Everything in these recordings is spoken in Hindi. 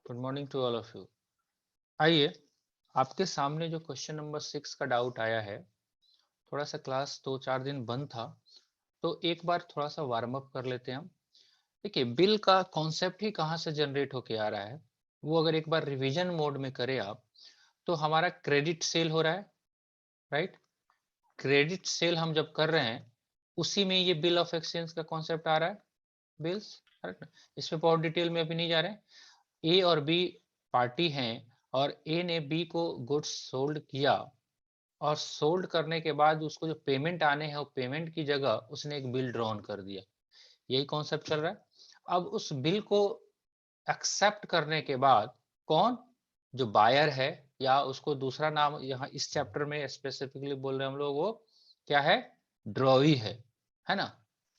Good morning to all of you. आइए, आपके सामने जो क्वेश्चन नंबर 6 का डाउट आया है, थोड़ा सा क्लास 2-4 दिन बंद था, तो एक बार थोड़ा सा वार्म अप कर लेते हैं हम। देखिए, बिल का कॉन्सेप्ट ही कहाँ से जनरेट होके आ रहा है, वो अगर एक बार रिवीजन मोड में करें आप, तो हमारा क्रेडिट सेल हो रहा है, राइट। क्रेडिट सेल हम जब कर रहे हैं, उसी में ये बिल ऑफ एक्सचेंज का कॉन्सेप्ट आ रहा है, बिल्स, करेक्ट। इसमें बहुत डिटेल में अभी नहीं जा रहे हैं। ए और बी पार्टी हैं, और ए ने बी को गुड्स सोल्ड किया, और सोल्ड करने के बाद उसको जो पेमेंट आने हैं, वो पेमेंट की जगह उसने एक बिल ड्रॉन कर दिया। यही कॉन्सेप्ट चल रहा है। अब उस बिल को एक्सेप्ट करने के बाद कौन, जो बायर है, या उसको दूसरा नाम यहाँ इस चैप्टर में स्पेसिफिकली बोल रहे हैं हम लोग, वो क्या है, ड्रॉवी है ना।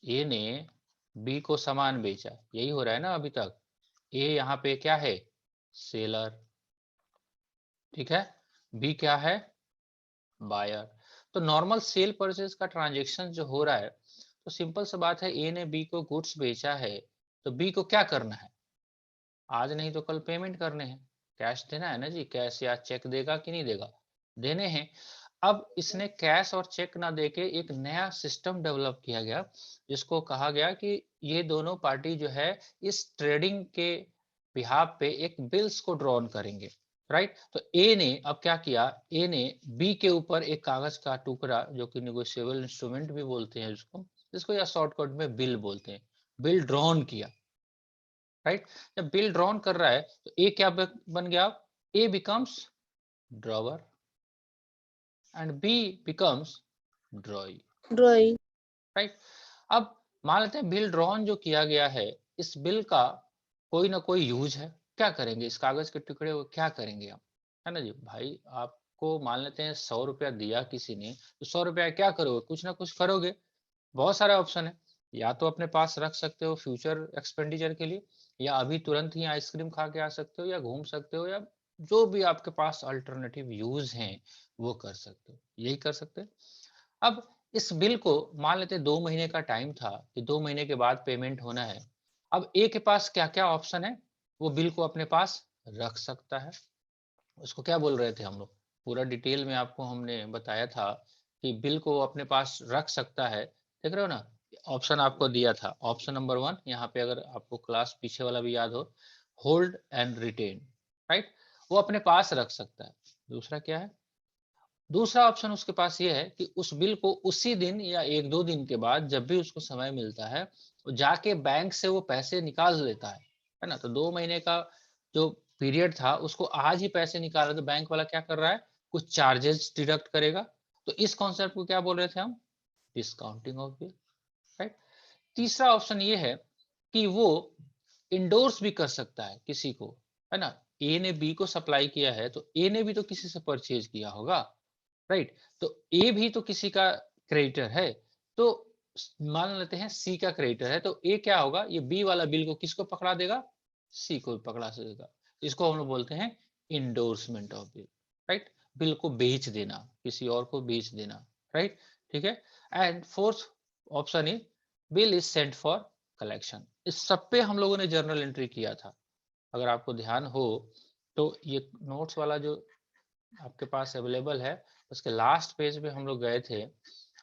ए ने बी को सामान बेचा, यही हो रहा है ना अभी तक। ए यहाँ पे क्या है, सेलर, ठीक है। बी क्या है, बायर। तो नॉर्मल सेल परचेज का ट्रांजेक्शन जो हो रहा है, तो सिंपल सा बात है, ए ने बी को गुड्स बेचा है, तो बी को क्या करना है, आज नहीं तो कल पेमेंट करने हैं, कैश देना है ना जी। कैश या चेक देगा कि नहीं देगा, देने हैं। अब इसने कैश और चेक ना देके एक नया सिस्टम डेवलप किया गया, जिसको कहा गया कि ये दोनों पार्टी जो है, इस ट्रेडिंग के बिहाफ पे एक बिल्स को ड्रॉन करेंगे, राइट। तो ए ने अब क्या किया, ए ने बी के ऊपर एक कागज का टुकड़ा, जो कि निगोशिएबल इंस्ट्रूमेंट भी बोलते हैं जिसको जिसको या शॉर्टकट में बिल बोलते हैं, बिल ड्रॉन किया, राइट। जब बिल ड्रॉन कर रहा है, तो ए क्या बन गया, A becomes drawer and B becomes drawee, drawing. Right. अब मान लेते हैं बिल ड्रॉन जो किया गया है, इस बिल का कोई ना कोई यूज है। क्या करेंगे इस कागज के टुकड़े को, क्या करेंगे हम, है ना जी भाई। आपको मान लेते हैं 100 रुपया दिया किसी ने, तो 100 रुपया क्या करोगे, कुछ ना कुछ करोगे। बहुत सारे ऑप्शन है, या तो अपने पास रख सकते हो फ्यूचर एक्सपेंडिचर के लिए, या अभी तुरंत ही आइसक्रीम खा के आ सकते हो, या घूम सकते हो, या जो भी आपके पास अल्टरनेटिव यूज हैं वो कर सकते हो, यही कर सकते हैं। अब इस बिल को मान लेते 2 महीने का टाइम था, कि 2 महीने के बाद पेमेंट होना है। अब ए के पास क्या क्या ऑप्शन है, वो बिल को अपने पास रख सकता है। उसको क्या बोल रहे थे हम लोग, पूरा डिटेल में आपको हमने बताया था, कि बिल को वो अपने पास रख सकता है, देख रहे हो ना। ऑप्शन आपको दिया था, ऑप्शन नंबर 1 यहाँ पे, अगर आपको क्लास पीछे वाला भी याद हो, होल्ड एंड रिटेन, राइट। वो अपने पास रख सकता है। दूसरा क्या है, दूसरा ऑप्शन उसके पास ये है कि उस बिल को उसी दिन या 1-2 दिन के बाद, जब भी उसको समय मिलता है, वो जाके बैंक से वो पैसे निकाल लेता है ना। तो 2 महीने का जो पीरियड था, उसको आज ही पैसे निकाला, तो बैंक वाला क्या कर रहा है, कुछ चार्जेस डिडक्ट करेगा। तो इस कॉन्सेप्ट को क्या बोल रहे थे हम, डिस्काउंटिंग ऑफ बिल, राइट। तीसरा ऑप्शन ये है कि वो इंडोर्स भी कर सकता है किसी को, है ना। ए ने बी को सप्लाई किया है, तो ए ने भी तो किसी से परचेज किया होगा, राइट। तो ए भी तो किसी का क्रेडिटर है, तो मान लेते हैं सी का क्रेडिटर है, तो ए क्या होगा, ये बी वाला बिल को किसको पकड़ा देगा, सी को पकड़ा देगा। इसको हम लोग बोलते हैं endorsement of bill, right. Bill को बेच देना, किसी और को बेच देना, राइट, ठीक है। And fourth option is bill is sent for collection. इस सब पे हम लोगों ने जर्नल एंट्री किया था, अगर आपको ध्यान हो तो। ये नोट्स वाला जो आपके पास अवेलेबल है, उसके लास्ट पेज पे हम लोग गए थे,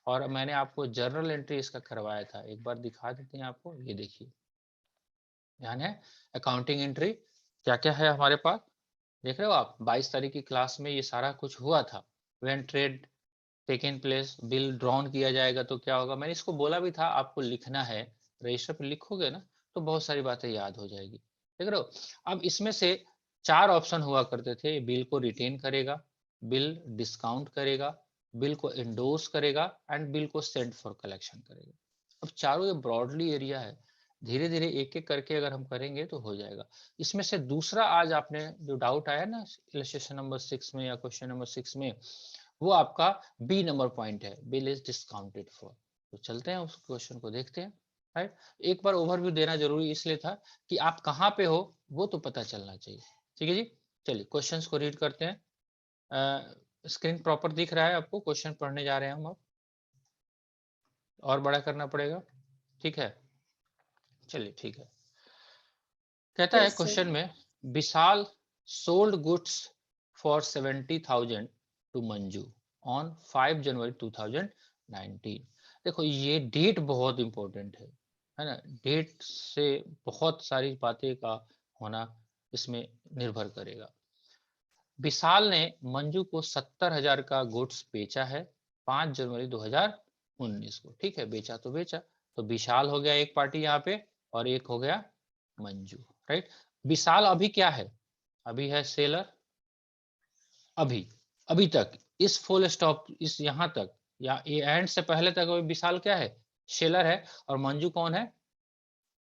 और मैंने आपको जर्नल एंट्री इसका करवाया था। एक बार दिखा देते हैं आपको, ये देखिए, ध्यान है, अकाउंटिंग एंट्री क्या क्या है हमारे पास, देख रहे हो आप। 22 तारीख की क्लास में ये सारा कुछ हुआ था। When trade taken place, bill drawn किया जाएगा तो क्या होगा, मैंने इसको बोला भी था आपको लिखना है, रजिस्टर पे लिखोगे ना, तो बहुत सारी बातें याद हो जाएगी, देख रहे हो। अब इसमें से 4 ऑप्शन हुआ करते थे, बिल को रिटेन करेगा, बिल डिस्काउंट करेगा, बिल को इंडोर्स करेगा, एंड बिल को सेंड फॉर कलेक्शन करेगा। अब चारों ये ब्रॉडली एरिया है, धीरे धीरे एक एक करके अगर हम करेंगे तो हो जाएगा। इसमें से दूसरा आज आपने जो डाउट आया ना इलस्ट्रेशन नंबर 6 में या क्वेश्चन नंबर 6 में, वो आपका बी नंबर पॉइंट है, बिल इज डिस्काउंटेड फॉर। तो चलते हैं उस क्वेश्चन को देखते हैं, राइट। एक बार ओवरव्यू देना जरूरी इसलिए था कि आप कहाँ पे हो वो तो पता चलना चाहिए, ठीक है जी। चलिए क्वेश्चंस को रीड करते हैं। स्क्रीन प्रॉपर दिख रहा है आपको, क्वेश्चन पढ़ने जा रहे हैं हम अब, और बड़ा करना पड़ेगा, ठीक है। चलिए ठीक है। कहता है यस सर। क्वेश्चन में, Vishal sold goods for 70,000 to Manju on 5 January 2019। देखो ये डेट बहुत इंपॉर्टेंट है ना। डेट से बहुत सारी बातें का होना इसमें निर्भर करेगा। विशाल ने मंजू को 70,000 का गुड्स बेचा है 5 जनवरी 2019 को। ठीक है, बेचा तो बेचा, तो विशाल हो गया एक पार्टी यहाँ पे और एक हो गया मंजू, राइट। विशाल अभी क्या है, अभी है सेलर, अभी अभी तक इस फुल स्टॉप इस यहाँ तक या ये एंड से पहले तक अभी विशाल क्या है, सेलर है, और मंजू कौन है,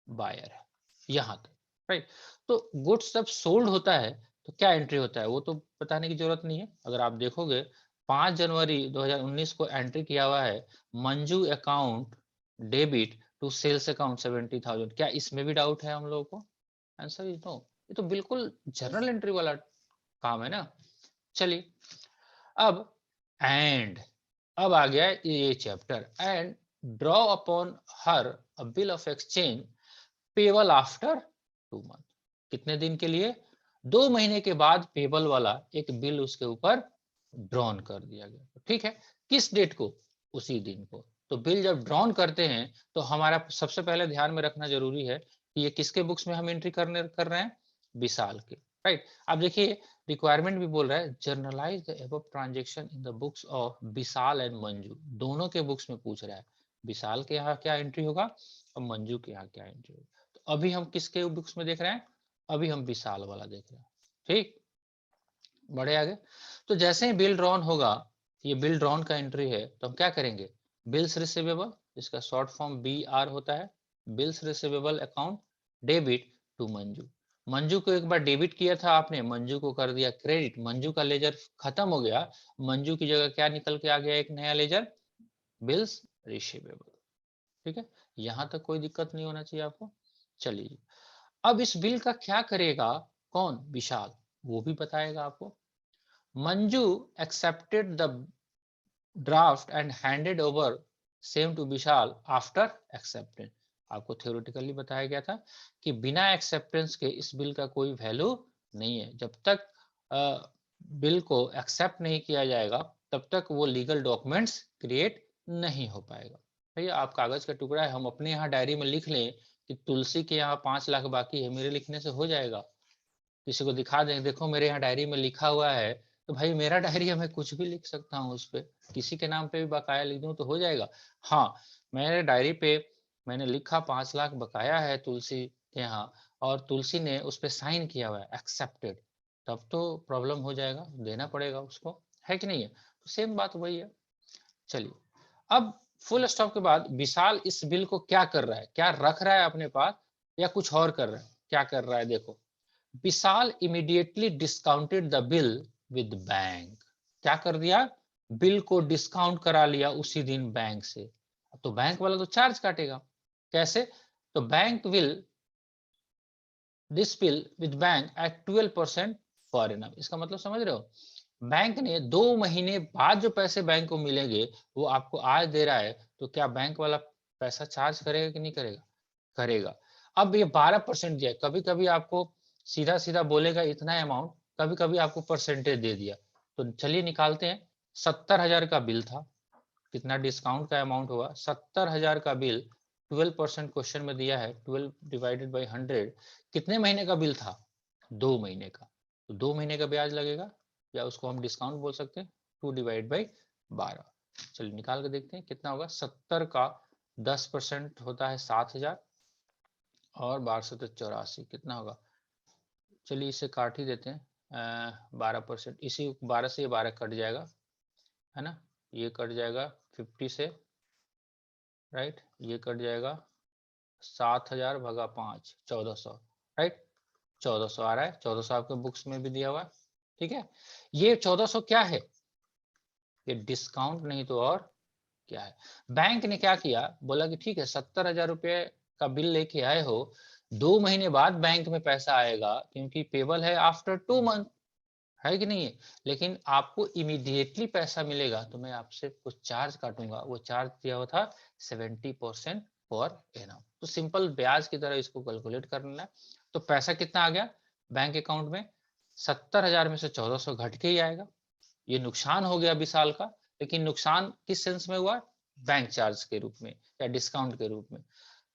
बायर है यहाँ तक, राइट। तो गुड्स जब सोल्ड होता है तो क्या एंट्री होता है वो तो बताने की जरूरत नहीं है। अगर आप देखोगे 5 जनवरी 2019 को एंट्री किया हुआ है Manju account debit to sales account 70,000। क्या इसमें भी डाउट है हम लोगों को? Answer is no. ये तो बिल्कुल जनरल एंट्री वाला काम है ना। चलिए अब एंड अब आ गया ये chapter. And draw upon her a bill of exchange payable after 2 month. कितने दिन के लिए, 2 महीने के बाद पेबल वाला एक बिल उसके ऊपर ड्रॉन कर दिया गया। ठीक है, किस डेट को, उसी दिन को। तो बिल जब ड्रॉन करते हैं तो हमारा सबसे पहले ध्यान में रखना जरूरी है कि ये किसके बुक्स में हम एंट्री कर रहे हैं, विशाल के, राइट। अब देखिए रिक्वायरमेंट भी बोल रहा है generalized the above transaction in the books of Vishal and Manju. दोनों के बुक्स में पूछ रहा है, विशाल के यहाँ क्या एंट्री होगा और मंजू के यहाँ क्या एंट्री होगा। तो अभी हम किसके बुक्स में देख रहे हैं, अभी हम विशाल वाला देख रहे हैं। ठीक, बढ़े आगे। तो जैसे ही बिल ड्रॉन होगा, ये बिल ड्रॉन का एंट्री है, तो हम क्या करेंगे, बिल्स रिसीवेबल, इसका शॉर्ट फॉर्म बी आर होता है, bills receivable account debit to Manju. Manju को एक बार डेबिट किया था आपने, मंजू को कर दिया क्रेडिट, मंजू का लेजर खत्म हो गया, मंजू की जगह क्या निकल के आ गया, एक नया लेजर, बिल्स रिसीवेबल। ठीक है, यहां तक कोई दिक्कत नहीं होना चाहिए आपको। चलिए अब इस बिल का क्या करेगा, कौन, विशाल, वो भी बताएगा आपको। Manju accepted the draft and handed over same to Vishal after acceptance। आपको theoretically बताया गया था कि बिना एक्सेप्टेंस के इस बिल का कोई वैल्यू नहीं है। जब तक बिल को एक्सेप्ट नहीं किया जाएगा तब तक वो लीगल डॉक्यूमेंट्स क्रिएट नहीं हो पाएगा। भैया आप कागज का टुकड़ा है, हम अपने यहाँ डायरी में लिख लें कि तुलसी के यहाँ 5 लाख बाकी है, मेरे लिखने से हो जाएगा? किसी को दिखा दें, देखो मेरे यहाँ डायरी में लिखा हुआ है, तो भाई मेरा डायरी है, मैं कुछ भी लिख सकता हूँ उस पर, किसी के नाम पे भी बकाया लिख दूं तो हो जाएगा। हाँ, मेरे डायरी पे मैंने लिखा 5 लाख बकाया है तुलसी के यहाँ, और तुलसी ने उस पर साइन किया हुआ है एक्सेप्टेड, तब तो प्रॉब्लम हो जाएगा, देना पड़ेगा उसको, है कि नहीं है? तो सेम बात वही है। चलिए अब फुल स्टॉप के बाद विशाल इस बिल को क्या कर रहा है, क्या रख रहा है अपने पास या कुछ और कर रहा है, क्या कर रहा है देखो। Vishal immediately discounted the bill with bank. क्या कर दिया, बिल को डिस्काउंट करा लिया उसी दिन बैंक से। तो बैंक वाला तो चार्ज काटेगा, कैसे, तो bank will this bill with bank at 12% per annum. इसका मतलब समझ रहे हो, बैंक ने 2 महीने बाद जो पैसे बैंक को मिलेंगे वो आपको आज दे रहा है, तो क्या बैंक वाला पैसा चार्ज करेगा कि नहीं करेगा, करेगा। अब ये 12% दिया, कभी कभी आपको सीधा सीधा बोलेगा इतना अमाउंट, कभी कभी आपको परसेंटेज दे दिया। तो चलिए निकालते हैं, 70,000 का बिल था, कितना डिस्काउंट का अमाउंट हुआ, 70,000 का बिल, 12% क्वेश्चन में दिया है, 12 डिवाइडेड बाई 100, कितने महीने का बिल था, 2 महीने का, तो 2 महीने का ब्याज लगेगा, या उसको हम डिस्काउंट बोल सकते हैं, 2/12। चलिए निकाल के देखते हैं कितना होगा, 70 का 10% होता है 7,000, और 1284 कितना होगा, चलिए इसे काट ही देते हैं, 12%, इसी 12 से ये 12 कट जाएगा, है ना, ये कट जाएगा 50 से, राइट, ये कट जाएगा 7,000 भगा 5, 1400, राइट, 1400 आ रहा है, 1400 आपके बुक्स में भी दिया हुआ है। ठीक है, ये 1400 क्या है, ये डिस्काउंट नहीं तो और क्या है। बैंक ने क्या किया, बोला कि ठीक है 70,000 रुपये का बिल लेके आए हो, 2 महीने बाद बैंक में पैसा आएगा क्योंकि पेबल है आफ्टर 2 मंथ, है कि नहीं है, लेकिन आपको इमीडिएटली पैसा मिलेगा तो मैं आपसे कुछ चार्ज काटूंगा, वो चार्ज दिया हुआ था 70% पर एनम। तो सिंपल ब्याज की तरह इसको कैलकुलेट करना है। तो पैसा कितना आ गया, बैंक अकाउंट में 70,000 में से 1400 घट के ही आएगा। ये नुकसान हो गया 20 साल का, लेकिन नुकसान किस सेंस में हुआ? बैंक चार्ज के रूप में या डिस्काउंट के रूप में।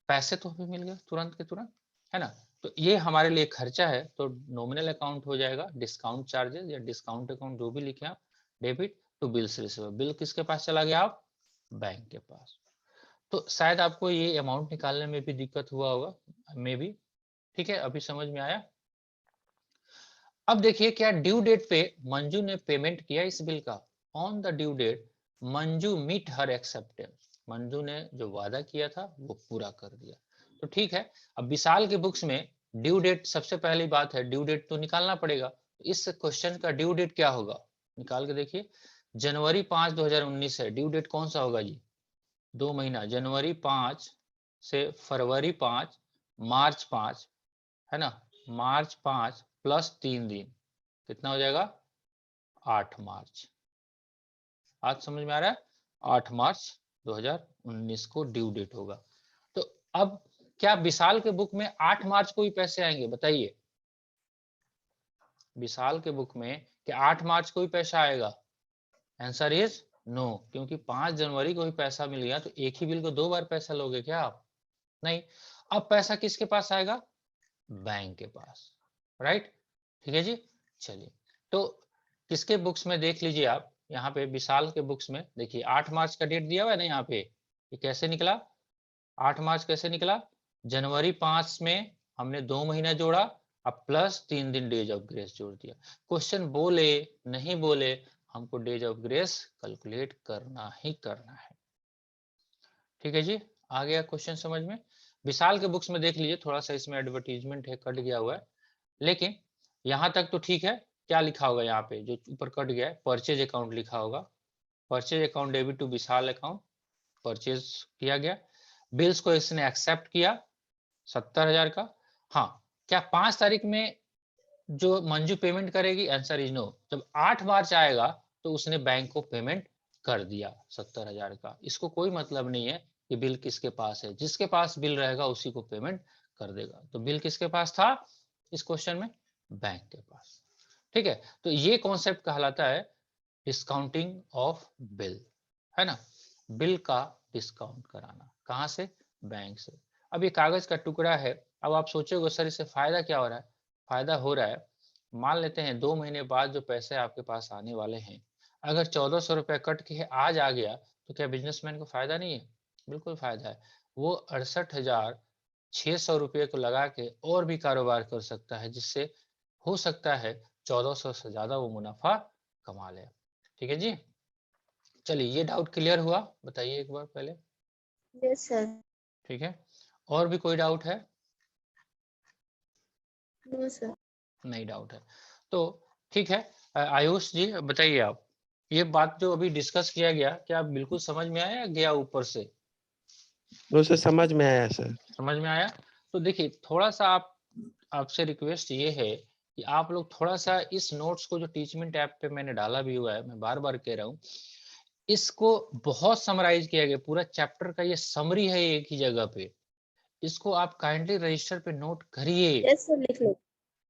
पैसे तो हमें मिल गए तुरंत के तुरंत, है ना। तो ये हमारे लिए खर्चा है, तो नॉमिनल अकाउंट हो जाएगा डिस्काउंट चार्जेस या डिस्काउंट अकाउंट, जो भी लिखे आप, debit to bills receivable. Bill किसके पास चला गया? आप बैंक के पास। तो शायद आपको ये अमाउंट निकालने में भी दिक्कत हुआ होगा, मे बी। ठीक है, अभी समझ में आया। अब देखिए, क्या ड्यू डेट पे मंजू ने पेमेंट किया इस बिल का? On the due date Manju meet her acceptance. Manju ने जो वादा किया था वो पूरा कर दिया। तो ठीक है, अब विशाल के बुक्स में ड्यू डेट, सबसे पहली बात है ड्यू डेट तो निकालना पड़ेगा। इस क्वेश्चन का ड्यू डेट क्या होगा? निकाल के देखिए। जनवरी 5 2019 है ड्यू डेट। कौन सा होगा जी? 2 महीना, जनवरी 5 से फरवरी 5, मार्च 5, है ना। मार्च 5 प्लस 3 दिन, कितना हो जाएगा? 8 मार्च। आज समझ में आ रहा है? 8 मार्च 2019 को ड्यू डेट होगा। तो अब क्या विशाल के बुक में 8 मार्च को ही पैसे आएंगे? बताइए, विशाल के बुक में क्या 8 मार्च को ही पैसा आएगा? आंसर इज नो, क्योंकि 5 जनवरी को ही पैसा मिल गया, तो एक ही बिल को 2 बार पैसा लोगे क्या आप? नहीं। अब पैसा किसके पास आएगा? बैंक के पास, राइट। ठीक है जी। चलिए, तो किसके बुक्स में देख लीजिए आप, यहाँ पे विशाल के बुक्स में देखिए 8 मार्च का डेट दिया हुआ है ना यहाँ पे। ये कैसे निकला? 8 मार्च कैसे निकला? जनवरी 5 में हमने 2 महीना जोड़ा, अब प्लस 3 दिन डेज ऑफ ग्रेस जोड़ दिया। क्वेश्चन बोले नहीं बोले, हमको डेज ऑफ ग्रेस कैलकुलेट करना ही करना है। ठीक है जी, आ गया क्वेश्चन समझ में। विशाल के बुक्स में देख लीजिए, थोड़ा सा इसमें एडवर्टीजमेंट है, कट गया हुआ है, लेकिन यहाँ तक तो ठीक है। क्या लिखा होगा यहाँ पे जो ऊपर कट गया है? परचेज अकाउंट लिखा होगा। Purchase account debit to Vishal account, purchase किया गया। बिल्स को इसने एक्सेप्ट किया 70,000 का। हाँ, क्या 5 तारीख में जो मंजू पेमेंट करेगी? Answer is no. जब 8 मार्च आएगा तो उसने बैंक को पेमेंट कर दिया 70,000 का। इसको कोई मतलब नहीं है कि बिल किसके पास है, जिसके पास बिल रहेगा उसी को पेमेंट कर देगा। तो बिल किसके पास था इस क्वेश्चन में? बैंक के पास। ठीक है, तो ये कॉन्सेप्ट कहलाता है डिस्काउंटिंग ऑफ बिल, है ना। बिल का डिस्काउंट कराना, कहां से? बैंक से। अब ये कागज का टुकड़ा है। अब आप सोचोगे सर इससे फायदा क्या हो रहा है? फायदा हो रहा है, मान लेते हैं 2 महीने बाद जो पैसे आपके पास आने वाले हैं, अगर 1400 रुपया कट के आज आ गया, तो क्या बिजनेसमैन को फायदा नहीं है? बिल्कुल फायदा है। वो 68,600 रुपये को लगा के और भी कारोबार कर सकता है, जिससे हो सकता है 1400 से ज्यादा वो मुनाफा कमा ले। ठीक है जी। चलिए, ये डाउट क्लियर हुआ? बताइए एक बार पहले। Yes sir. ठीक है, और भी कोई डाउट है? No sir. नहीं डाउट है तो ठीक है। आयुष जी बताइए आप, ये बात जो अभी डिस्कस किया गया, क्या बिल्कुल समझ में आया, गया ऊपर से? वो सर समझ में आया सर। समझ में आया। तो देखिए, थोड़ा सा आप, आपसे रिक्वेस्ट ये है कि आप लोग थोड़ा सा इस नोट्स को, जो टीचमेंट ऐप पे मैंने डाला भी हुआ है, मैं बार बार कह रहा हूँ, इसको बहुत समराइज किया गया, पूरा चैप्टर का ये समरी है एक ही जगह पे। इसको आप काइंडली रजिस्टर पे नोट करिए। यस सर, लिख लो।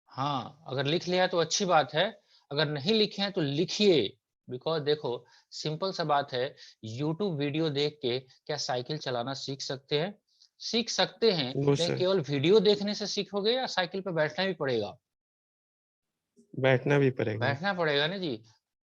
हाँ, अगर लिख लिया तो अच्छी बात है, अगर नहीं लिखे हैं तो लिखिए। बिकॉज देखो, सिंपल सा बात है, यूट्यूब वीडियो देख के क्या साइकिल चलाना सीख सकते हैं? सीख सकते हैं, वो लेकिन सर केवल वीडियो देखने से सीखोगे या साइकिल पे बैठना भी पड़ेगा? बैठना भी पड़ेगा। बैठना पड़ेगा ना जी।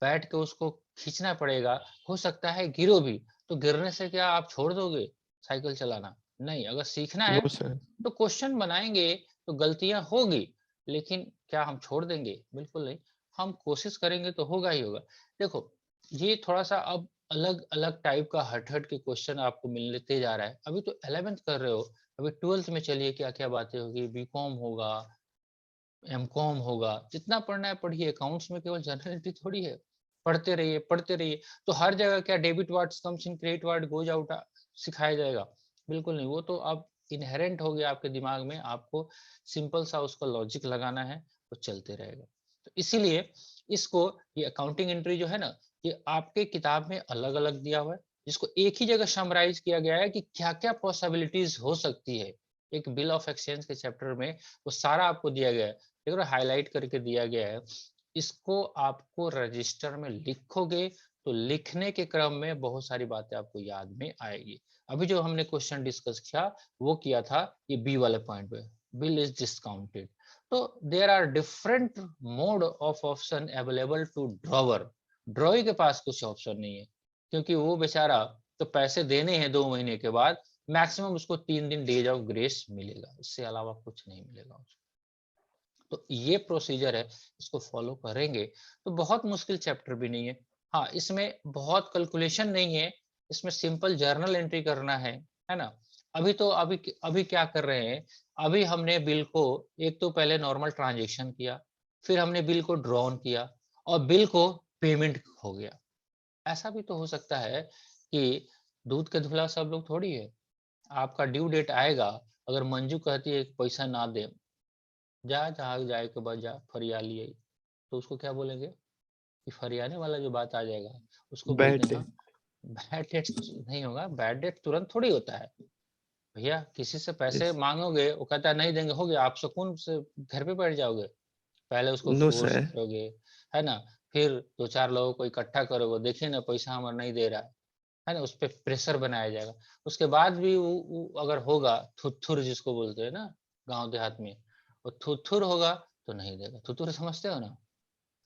बैठ के उसको खींचना पड़ेगा। हो सकता है गिरो भी, तो गिरने से क्या आप छोड़ दोगे साइकिल चलाना? नहीं, अगर सीखना है वो सर तो क्वेश्चन बनाएंगे, तो गलतियां होगी, लेकिन क्या हम छोड़ देंगे? बिल्कुल नहीं। हम कोशिश करेंगे तो होगा ही होगा। देखो, ये थोड़ा सा अब अलग अलग टाइप का हट हट के क्वेश्चन आपको मिलते जा रहा है। अभी तो 11th कर रहे हो, अभी 12th में चलिए क्या क्या बातें होगी, बीकॉम होगा, एमकॉम होगा, जितना पढ़ना है पढ़िए। अकाउंट्स में केवल जनरलिटी थोड़ी है, पढ़ते रहिए पढ़ते रहिए। तो हर जगह क्या debit words comes in, credit word goes out सिखाया जाएगा? बिल्कुल नहीं। वो तो अब इनहेरेंट हो गया आपके दिमाग में, आपको सिंपल सा उसका लॉजिक लगाना है, वो चलते रहेगा। तो इसीलिए इसको, ये अकाउंटिंग एंट्री जो है ना, ये आपके किताब में अलग अलग दिया हुआ है, जिसको एक ही जगह समराइज किया गया है कि क्या क्या पॉसिबिलिटीज हो सकती है। एक बिल ऑफ एक्सचेंज के चैप्टर में वो सारा आपको दिया गया है। देख रहे हाईलाइट करके दिया गया है, इसको आपको रजिस्टर में लिखोगे तो लिखने के क्रम में बहुत सारी बातें आपको याद में आएगी। अभी जो हमने क्वेश्चन डिस्कस किया वो किया था ये बी वाले पॉइंट पे, बिल इज डिस्काउंटेड। तो there are different mode of option available to drawer. Drawee के पास कुछ ऑप्शन नहीं है, क्योंकि वो बेचारा तो पैसे देने हैं 2 महीने के बाद, मैक्सिमम उसको 3 दिन डेज ऑफ ग्रेस मिलेगा, इससे अलावा कुछ नहीं मिलेगा उसको। तो ये प्रोसीजर है, इसको फॉलो करेंगे तो बहुत मुश्किल चैप्टर भी नहीं है। हाँ, इसमें बहुत कैलकुलेशन नहीं है, इसमें सिंपल जर्नल एंट्री करना है ना। अभी तो अभी क्या कर रहे हैं, अभी हमने बिल को एक तो पहले नॉर्मल ट्रांजैक्शन किया, फिर हमने बिल को ड्रॉन किया और बिल को पेमेंट हो गया। ऐसा भी तो हो सकता है कि दूध के धुला सब लोग थोड़ी है। आपका ड्यू डेट आएगा, अगर मंजू कहती है कि पैसा ना दे, जा जहाँ जाए के बाद जा फरिया लिए, तो उसको क्या बोलेंगे कि फरियाने वाला जो बात आ जाएगा उसको बोलते बैड हैं। डे। बैड डेट नहीं होगा, बैड डेट तुरंत थोड़ी होता है भैया। किसी से पैसे यस। मांगोगे, वो कहता है नहीं देंगे, हो गया, आप सुकून से घर पे बैठ जाओगे? पहले उसको नो फोर्स सर। करोगे, है ना, फिर 2-4 लोगों को इकट्ठा करोगे, देखिए ना पैसा हमारा नहीं दे रहा है ना, उस पर प्रेशर बनाया जाएगा। उसके बाद भी वो अगर होगा थुथुर जिसको बोलते हैं ना गांव देहात में, वो थुथुर होगा तो नहीं देगा। थुथुर समझते हो ना,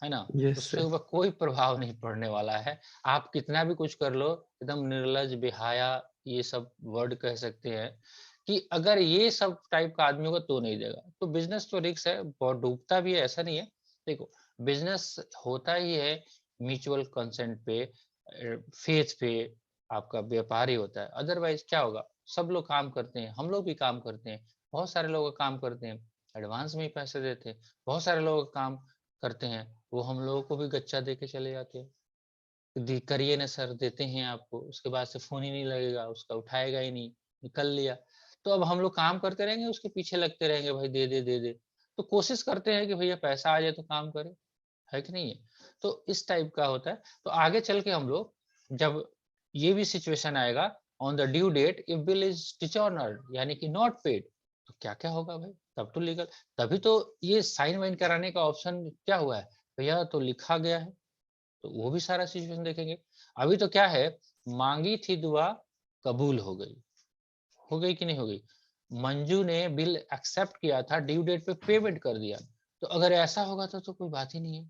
है ना, यस उसके सर। ऊपर कोई प्रभाव नहीं पड़ने वाला है। आप कितना भी कुछ कर लो, एकदम निर्लज बेहाया, ये सब वर्ड कह सकते हैं, कि अगर ये सब टाइप का आदमी होगा तो नहीं देगा। तो बिजनेस तो रिस्क है, बहुत डूबता भी है, ऐसा नहीं है। देखो बिजनेस होता ही है म्यूचुअल कंसेंट पे, फेथ पे, आपका व्यापार ही होता है। अदरवाइज क्या होगा, सब लोग काम करते हैं, हम लोग भी काम करते हैं, बहुत सारे लोग काम करते हैं, एडवांस में ही पैसे देते हैं, बहुत सारे लोग काम करते हैं, वो हम लोगों को भी गच्चा दे के चले जाते हैं। करिए ना सर, देते हैं आपको, उसके बाद से फोन ही नहीं लगेगा, उसका उठाएगा ही नहीं, निकल लिया। तो अब हम लोग काम करते रहेंगे, उसके पीछे लगते रहेंगे, भाई दे दे दे दे। तो कोशिश करते हैं कि भैया पैसा आ जाए तो काम करे, है कि नहीं है। तो इस टाइप का होता है। तो आगे चल के हम लोग जब ये भी सिचुएशन आएगा, on the due date if bill is dishonoured यानी कि नॉट पेड, तो क्या क्या होगा भाई, तब तो लीगल, तभी तो ये साइन वाइन कराने का ऑप्शन क्या हुआ है भैया, तो लिखा गया है। तो वो भी सारा सिचुएशन देखेंगे। अभी तो क्या है, मांगी थी दुआ कबूल हो गई कि नहीं हो गई। मंजू ने बिल एक्सेप्ट किया था, ड्यू डेट पे पेमेंट कर दिया। तो अगर ऐसा होगा तो कोई बात ही नहीं है,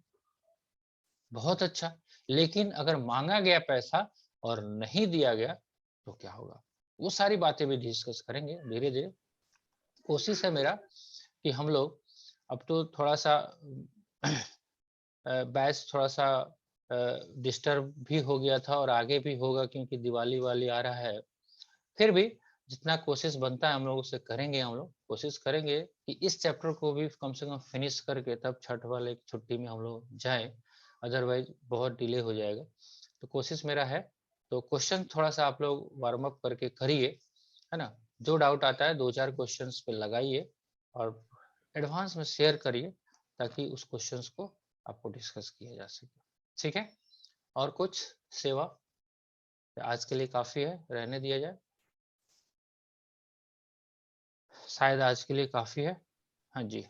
बहुत अच्छा। लेकिन अगर मांगा गया पैसा और नहीं दिया गया तो क्या होगा, वो सारी बातें भी डिस्कस करेंगे धीरे धीरे। कोशिश है मेरा कि हम लोग अब तो थोड़ा सा बैच थोड़ा सा डिस्टर्ब भी हो गया था और आगे भी होगा, क्योंकि दिवाली वाली आ रहा है। फिर भी जितना कोशिश बनता है हम लोग उससे करेंगे, हम लोग कोशिश करेंगे कि इस चैप्टर को भी कम से कम फिनिश करके तब छठ वाले छुट्टी में हम लोग जाएं, अदरवाइज बहुत डिले हो जाएगा। तो कोशिश मेरा है, तो क्वेश्चन थोड़ा सा आप लोग वार्म अप करके करिए, है ना, जो डाउट आता है 2-4 क्वेश्चंस पे लगाइए और एडवांस में शेयर करिए, ताकि उस क्वेश्चंस को आपको डिस्कस किया जा सके। ठीक है, और कुछ सेवा, आज के लिए काफी है, रहने दिया जाए, शायद आज के लिए काफी है। हाँ जी।